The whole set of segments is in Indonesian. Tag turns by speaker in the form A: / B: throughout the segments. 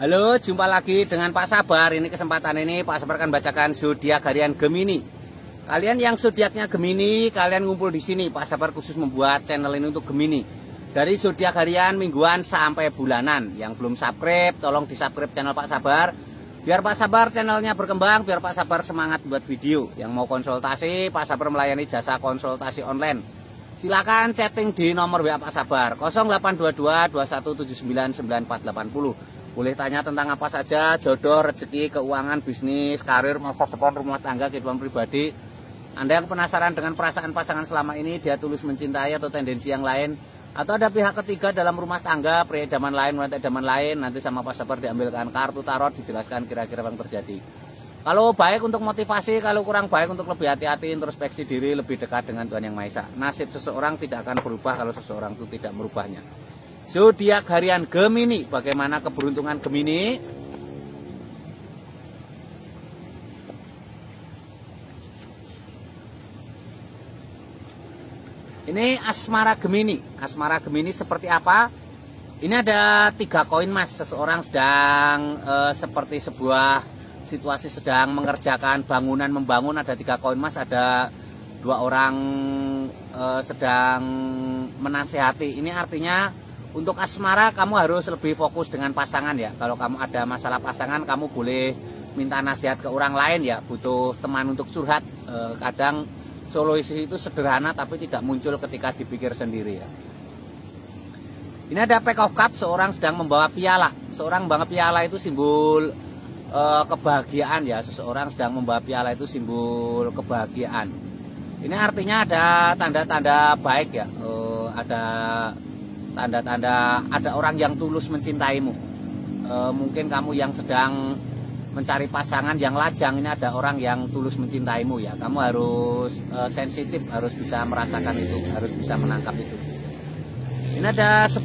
A: Halo, jumpa lagi dengan Pak Sabar. Ini kesempatan ini Pak Sabar akan bacakan zodiak harian Gemini. Kalian yang zodiaknya Gemini, kalian ngumpul di sini. Pak Sabar khusus membuat channel ini untuk Gemini. Dari zodiak harian, mingguan sampai bulanan. Yang belum subscribe, tolong di-subscribe channel Pak Sabar. Biar Pak Sabar channelnya berkembang, biar Pak Sabar semangat buat video. Yang mau konsultasi, Pak Sabar melayani jasa konsultasi online. Silakan chatting di nomor WA Pak Sabar 0822 2179 9480. Boleh tanya tentang apa saja, jodoh, rezeki, keuangan, bisnis, karir, masa depan, rumah tangga, kehidupan pribadi. Anda yang penasaran dengan perasaan pasangan selama ini, dia tulus mencintai atau tendensi yang lain, atau ada pihak ketiga dalam rumah tangga, pria idaman lain, wanita idaman lain, nanti sama Pak Sabar diambilkan kartu tarot, dijelaskan kira-kira yang terjadi. Kalau baik untuk motivasi, kalau kurang baik untuk lebih hati-hati, introspeksi diri, lebih dekat dengan Tuhan Yang Maha Esa. Nasib seseorang tidak akan berubah kalau seseorang itu tidak merubahnya. Zodiak harian Gemini, bagaimana keberuntungan Gemini? Ini asmara Gemini. Asmara Gemini seperti apa? Ini ada 3 koin mas. Seseorang sedang seperti sebuah situasi sedang mengerjakan bangunan, membangun. Ada 3 koin mas. Ada 2 orang sedang menasehati. Ini artinya untuk asmara kamu harus lebih fokus dengan pasangan ya. Kalau kamu ada masalah pasangan, kamu boleh minta nasihat ke orang lain ya. Butuh teman untuk curhat. Kadang solusi itu sederhana tapi tidak muncul ketika dipikir sendiri ya. Ini ada Pack of Cups, seorang sedang membawa piala. Seorang membawa piala itu simbol kebahagiaan ya. Seseorang sedang membawa piala itu simbol kebahagiaan. Ini artinya ada tanda-tanda baik ya. Ada tanda-tanda ada orang yang tulus mencintaimu. Mungkin kamu yang sedang mencari pasangan yang lajang, ini ada orang yang tulus mencintaimu ya. Kamu harus sensitif, harus bisa merasakan itu, harus bisa menangkap itu. Ini ada 6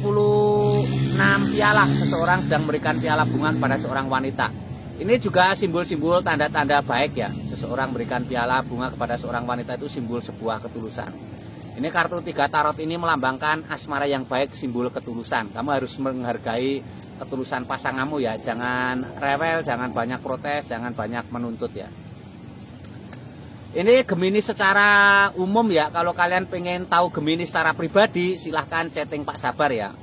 A: piala. Seseorang sedang memberikan piala bunga kepada seorang wanita. Ini juga simbol-simbol tanda-tanda baik ya. Seseorang memberikan piala bunga kepada seorang wanita itu simbol sebuah ketulusan. Ini kartu 3 tarot ini melambangkan asmara yang baik, simbol ketulusan. Kamu harus menghargai ketulusan pasanganmu ya. Jangan rewel, jangan banyak protes, jangan banyak menuntut ya. Ini Gemini secara umum ya. Kalau kalian pengen tahu Gemini secara pribadi, silahkan chatting Pak Sabar ya.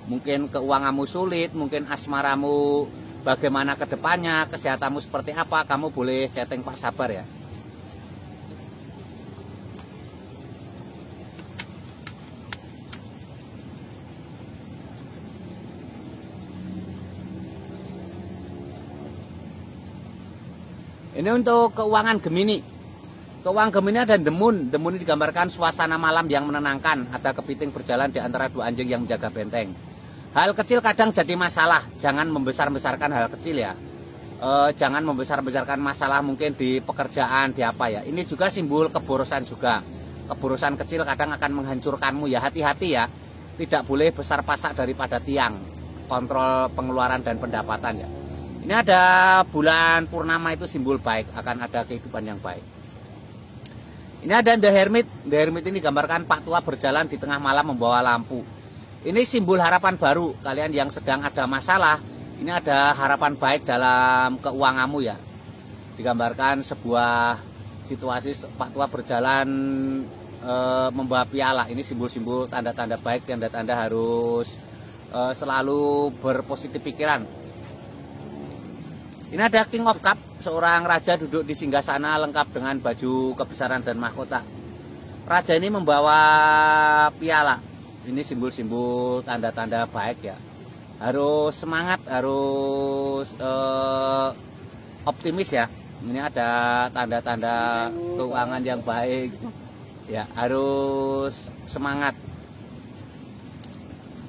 A: Mungkin keuanganmu sulit, mungkin asmaramu bagaimana ke depannya, kesehatanmu seperti apa, kamu boleh chatting Pak Sabar ya. Ini untuk keuangan Gemini. Keuangan Gemini ada The Moon. The Moon digambarkan suasana malam yang menenangkan. Ada kepiting berjalan di antara 2 anjing yang menjaga benteng. Hal kecil kadang jadi masalah. Jangan membesar-besarkan hal kecil ya. Jangan membesar-besarkan masalah mungkin di pekerjaan, di apa ya. Ini juga simbol keborosan juga. Keborosan kecil kadang akan menghancurkanmu ya. Hati-hati ya. Tidak boleh besar pasak daripada tiang. Kontrol pengeluaran dan pendapatan ya. Ini ada bulan purnama itu simbol baik, akan ada kehidupan yang baik. Ini ada The Hermit. The Hermit ini gambarkan Pak Tua berjalan di tengah malam membawa lampu. Ini simbol harapan baru. Kalian yang sedang ada masalah, ini ada harapan baik dalam keuanganmu ya. Digambarkan sebuah situasi Pak Tua berjalan membawa piala. Ini simbol-simbol tanda-tanda baik, tanda-tanda harus selalu berpositif pikiran. Ini ada King of Cup, seorang raja duduk di singgasana lengkap dengan baju kebesaran dan mahkota. Raja ini membawa piala. Ini simbol-simbol tanda-tanda baik ya. Harus semangat, harus optimis ya. Ini ada tanda-tanda keuangan yang baik. Ya, harus semangat.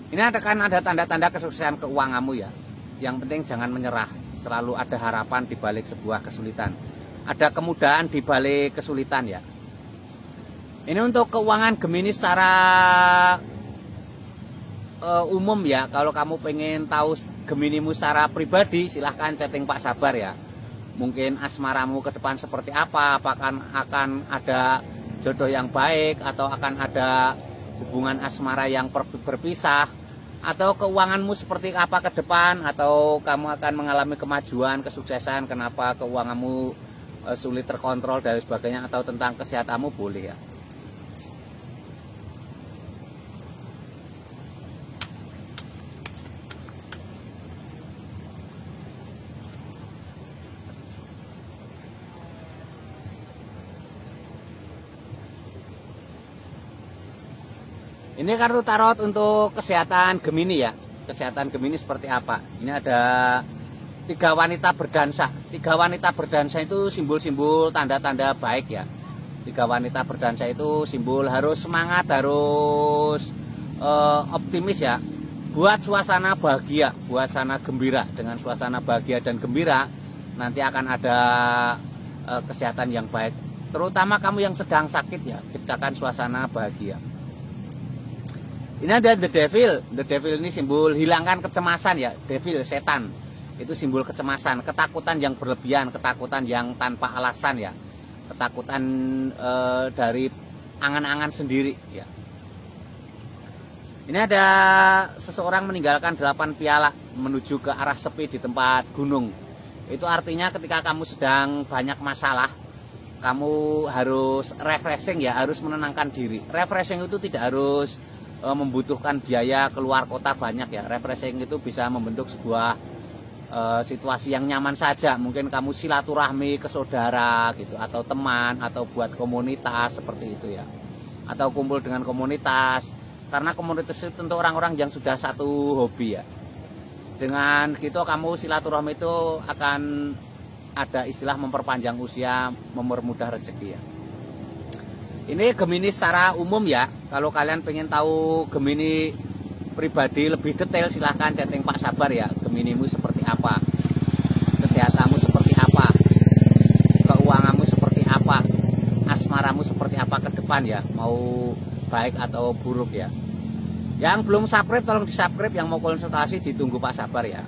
A: Ini ada tanda-tanda kesuksesan keuanganmu ya. Yang penting jangan menyerah. Selalu ada harapan di balik sebuah kesulitan. Ada kemudahan di balik kesulitan ya. Ini untuk keuangan Gemini secara umum ya. Kalau kamu pengen tahu Geminimu secara pribadi, silahkan chatting Pak Sabar ya. Mungkin asmaramu ke depan seperti apa, apakah akan ada jodoh yang baik, atau akan ada hubungan asmara yang berpisah, atau keuanganmu seperti apa ke depan, atau kamu akan mengalami kemajuan, kesuksesan, kenapa keuanganmu sulit terkontrol dan sebagainya, atau tentang kesehatanmu, boleh ya. Ini kartu tarot untuk kesehatan Gemini ya. Kesehatan Gemini seperti apa? Ini ada 3 wanita berdansa. 3 wanita berdansa itu simbol-simbol tanda-tanda baik ya. 3 wanita berdansa itu simbol harus semangat, harus optimis ya. Buat suasana bahagia, buat suasana gembira. Dengan suasana bahagia dan gembira, nanti akan ada kesehatan yang baik. Terutama kamu yang sedang sakit ya, ciptakan suasana bahagia. Ini ada The Devil. The Devil ini simbol hilangkan kecemasan ya. Devil, setan. Itu simbol kecemasan, ketakutan yang berlebihan, ketakutan yang tanpa alasan ya. Ketakutan dari angan-angan sendiri ya. Ini ada seseorang meninggalkan 8 piala menuju ke arah sepi di tempat gunung. Itu artinya ketika kamu sedang banyak masalah, kamu harus refreshing ya, harus menenangkan diri. Refreshing itu tidak harus membutuhkan biaya keluar kota banyak ya. Refreshing itu bisa membentuk sebuah situasi yang nyaman saja. Mungkin kamu silaturahmi ke saudara gitu, atau teman, atau buat komunitas seperti itu ya, atau kumpul dengan komunitas, karena komunitas itu tentu orang-orang yang sudah satu hobi ya. Dengan gitu kamu silaturahmi itu akan ada istilah memperpanjang usia, mempermudah rezeki ya. Ini Gemini secara umum ya. Kalau kalian pengen tahu Gemini pribadi lebih detail, silahkan chatting Pak Sabar ya. Geminimu seperti apa, kesehatanmu seperti apa, keuanganmu seperti apa, asmaramu seperti apa ke depan ya, mau baik atau buruk ya. Yang belum subscribe tolong di subscribe, yang mau konsultasi ditunggu Pak Sabar ya.